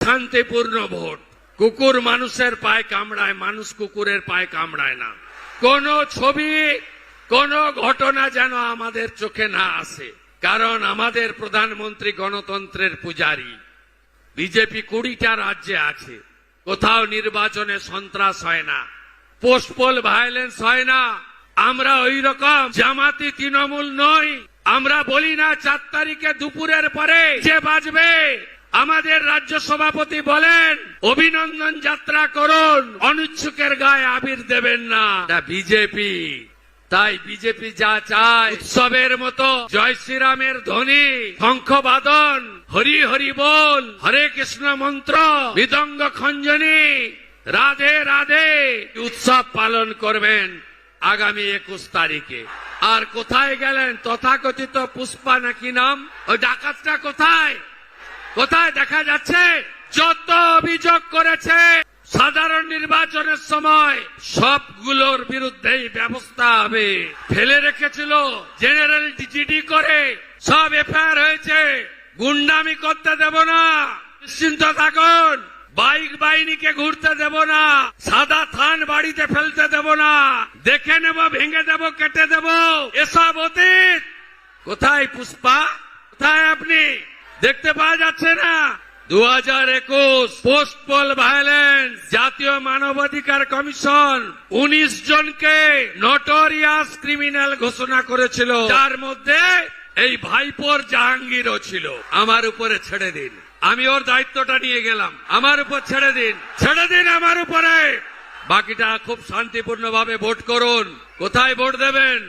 শান্তিপূর্ণ ভোট। কুকুর মানুষের পায়ে কামড়ায়, মানুষ কুকুরের পায়ে কামড়ায় না। কোন ছবি, কোন ঘটনা যেন আমাদের চোখে না আসে, কারণ আমাদের প্রধানমন্ত্রী গণতন্ত্রের পূজারী। বিজেপি 20টা রাজ্যে আছে, কোথাও নির্বাচনে সন্ত্রাস হয় না, পোস্টপোল ভায়োলেন্স হয় না। আমরা ওই রকম জামাতি তৃণমূল নই। আমরা বলি না 4 তারিখে দুপুরের পরে যে বাজবে। আমাদের রাজ্য সভাপতি বলেন অভিনন্দন যাত্রা করুন, অনিচ্ছুকের গায়ে আবির দেবেন না। বিজেপি, তাই বিজেপি যা চায় উৎসবের মতো জয় শ্রীরামের ধ্বনি, শঙ্খবাদন, হরি হরি বল, হরে কৃষ্ণ মন্ত্র, মৃদঙ্গ খঞ্জনি, রাধে রাধে উৎসব পালন করবেন আগামী 21 তারিখে। আর কোথায় গেলেন তথাকথিত পুষ্পা নাকি নাম, ওই ডাকাতটা কোথায়? কোথায় দেখা যাচ্ছে? যত অভিযোগ করেছে সাধারণ নির্বাচনের সময় সবগুলোর বিরুদ্ধেই ব্যবস্থা হবে। ফেলে রেখেছিল জেনারেল জিডি করে, সব এফআইআর হয়েছে। গুন্ডামি করতে দেব না, নিশ্চিন্ত থাকুন। বাইক বাহিনীকে ঘুরতে দেব না, সাদা থান বাড়িতে ফেলতে দেব না, দেখে নেব, ভেঙে দেব, কেটে দেব। এসব অতীত। কোথায় পুষ্পা? কোথায় আপনি? দেখতে পাওয়া যাচ্ছে না। 2021 পোস্টপোল ভায়োলেন্স, জাতীয় মানবাধিকার কমিশন 19 জনকে নটোরিয়াস ক্রিমিনাল ঘোষণা করেছিল, যার মধ্যে এই ভাইপোর জাহাঙ্গীরও ছিল। আমার উপরে ছেড়ে দিন, আমি ওর দায়িত্বটা নিয়ে গেলাম। আমার উপর ছেড়ে দিন, ছেড়ে দিন আমার উপরে। বাকিটা খুব শান্তিপূর্ণভাবে ভোট করুন। কোথায় ভোট দেবেন?